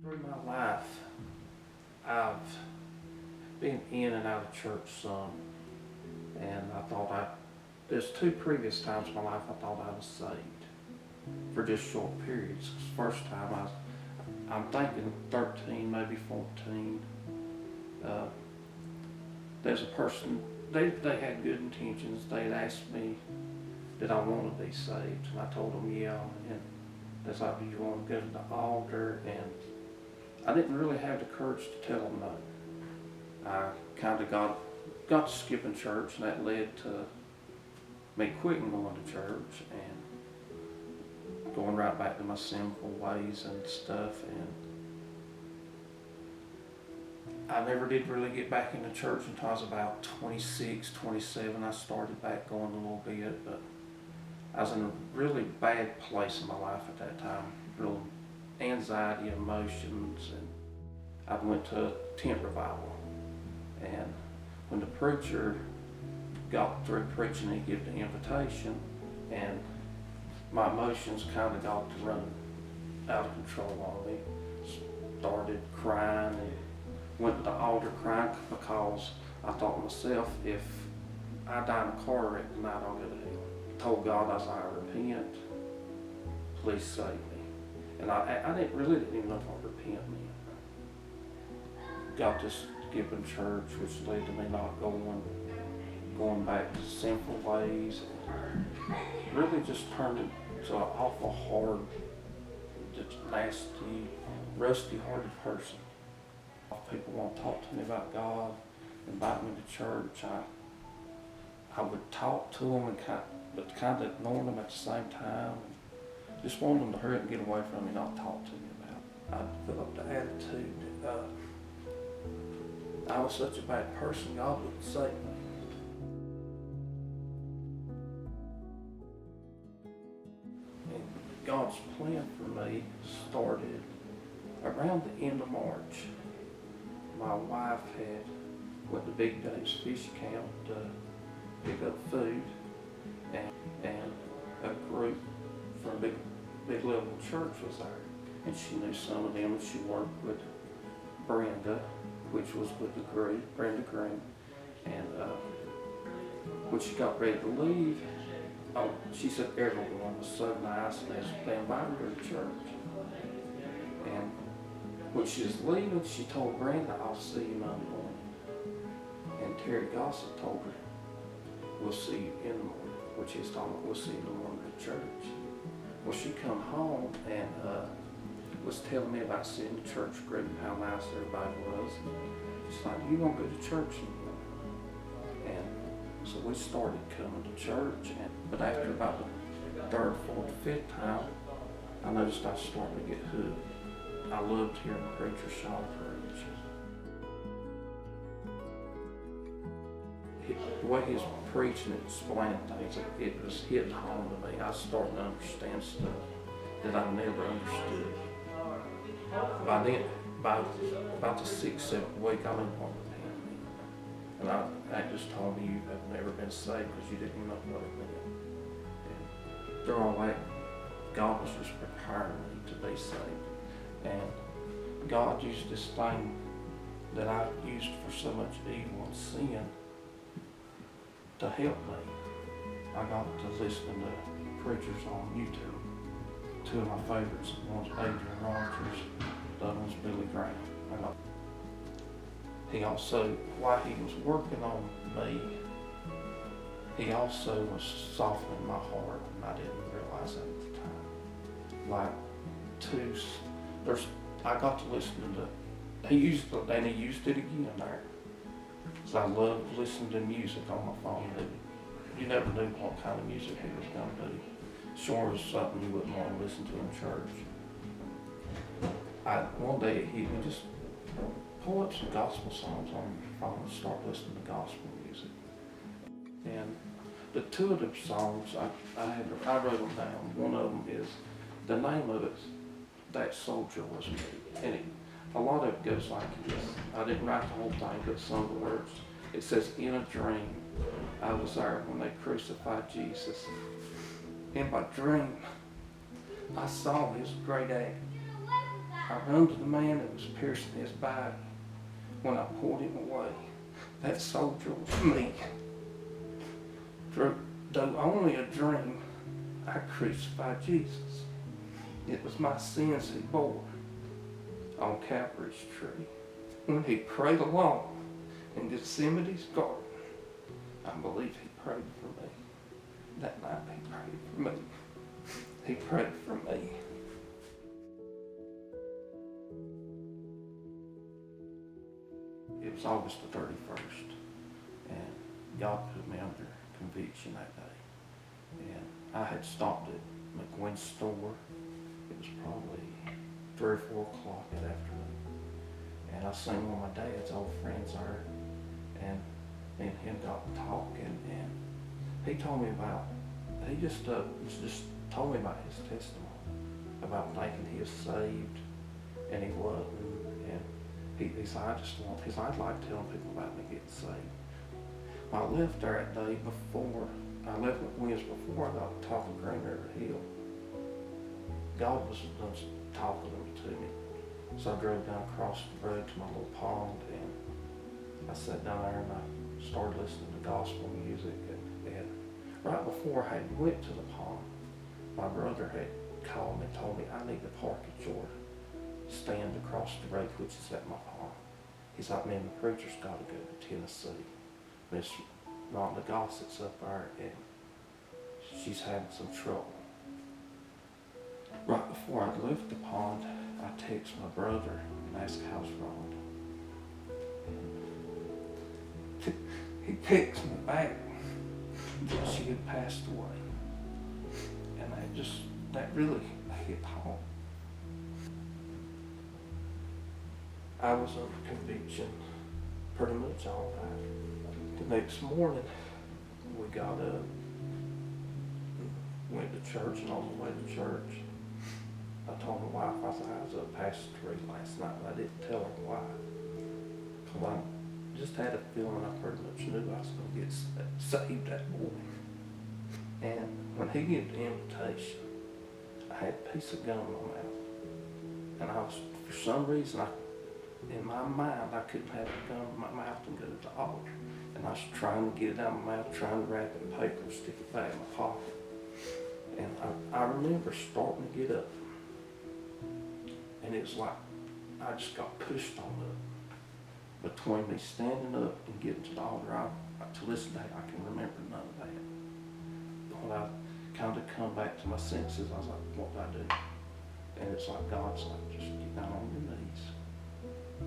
Through my life, I've been in and out of church some, and there's two previous times in my life I thought I was saved for just short periods. First time I'm thinking 13, maybe 14. There's a person, they had good intentions. They'd asked me, did I want to be saved? And I told them, yeah. And they like, do you want to go to the altar? And I didn't really have the courage to tell them no. I kind of got to skipping church, and that led to me quitting going to church and going right back to my sinful ways and stuff. And I never did really get back into church until I was about 26, 27. I started back going a little bit, but I was in a really bad place in my life at that time. Real anxiety, emotions, and I went to a tent revival. And when the preacher got through preaching, he gave the invitation, and my emotions kind of got to run out of control on me. Started crying and went to the altar crying because I thought to myself, if I die in a car wreck tonight, I'll go to hell. Told God, I was like, I repent, please save me. And I didn't even know what repent meant. Got this skipping church, which led to me not going back to sinful ways. Really just turned into an awful hard, just nasty, rusty-hearted person. If people want to talk to me about God, invite me to church, I would talk to them, but kind of ignore them at the same time. And just want them to hurry up and get away from me, not talk to me about it. I developed the attitude that I was such a bad person, God wouldn't save me. And God's plan for me started around the end of March. My wife had went to Big Dave's fish account to pick up food, and a group from a big level church was there. And she knew some of them, and she worked with Brenda, which was with the group, Brenda Green. And when she got ready to leave, she said everyone was so nice, and they invited her to church. And when she was leaving, she told Brenda, I'll see you Monday morning. And Terry Gossett told her, we'll see you in the morning, which he's talking about, we'll see you in the morning at church. Well, she come home and was telling me about seeing the church group and how nice everybody was. She's like, you won't go to church anymore. And so we started coming to church, but after about the third, fourth, fifth time, I noticed I started to get hooked. I loved hearing the preacher song preach. The way he was preaching and explaining things, it was hitting home to me. I was starting to understand stuff that I never understood. By then, about the 6th, 7th week, I knew what repent meant. And that just told me you have never been saved because you didn't know what it meant. And through all that, God was just preparing me to be saved. And God used this thing that I used for so much evil and sin to help me. I got to listening to preachers on YouTube. Two of my favorites, one's Adrian Rogers, the other one's Billy Graham. He also, while he was working on me, he also was softening my heart, and I didn't realize that at the time. I got to listen to, he used it again there. Because I loved listening to music on my phone. You never knew what kind of music he was going to do. Sure was something you wouldn't want to listen to in church. One day he would just pull up some gospel songs on your phone and start listening to gospel music. And the two of the songs, I wrote them down. One of them is, the name of it, That Soldier Was Me. And a lot of it goes like this. I didn't write the whole thing, but some of the words. It says, in a dream, I was there when they crucified Jesus. In my dream, I saw his great agony. I run to the man that was piercing his back. When I pulled him away, that soldier was me. Though only a dream, I crucified Jesus. It was my sins he bore on Calvary's tree. When he prayed alone in Gethsemane's garden, I believe he prayed for me. That night he prayed for me. He prayed for me. It was August the 31st, and God put me under conviction that day. And I had stopped at McGuinn's store. It was probably 3 or 4 o'clock that afternoon. And I seen one of my dad's old friends there, and me and him got talking, and he told me about, he just told me about his testimony, about thinking he was saved, and he wasn't. And he said, I'd like telling people about me getting saved. I left there that day before, I left McWilliams before I got to top of Green River Hill. God was talking to me. So I drove down across the road to my little pond, and I sat down there and I started listening to gospel music. And right before I went to the pond, my brother had called me and told me I need to park at your stand across the road, which is at my pond. He's like, man, the preacher's got to go to Tennessee. Miss Rhonda Gossett's up there, and she's having some trouble. Right before I left the pond, I text my brother and asked how's Rhonda. He texted me back that she had passed away. And that really hit home. I was under conviction pretty much all night. The next morning, we got up, went to church, and on the way to church, I told my wife, I was up past the tree last night, but I didn't tell her why. Because I just had a feeling I pretty much knew I was going to get saved that morning. And when he gave the invitation, I had a piece of gum in my mouth. And I was, for some reason, in my mind, I couldn't have the gum in my mouth and go to the altar. And I was trying to get it out of my mouth, trying to wrap it in paper and stick it back in my pocket. And I remember starting to get up. And it was like I just got pushed on up. Between me standing up and getting to the altar, to this day, I can remember none of that. When I kind of come back to my senses, I was like, what do I do? And it's like God's like, just get down on your knees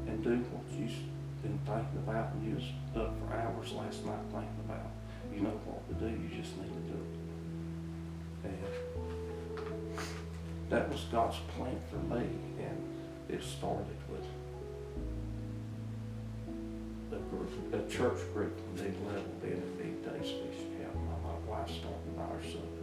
and do what you've been thinking about and you was up for hours last night thinking about. You know what to do, you just need to do it. And that was God's plan for me, and it started with a church group from the level being at Big Days Fish Camp. My wife started our son.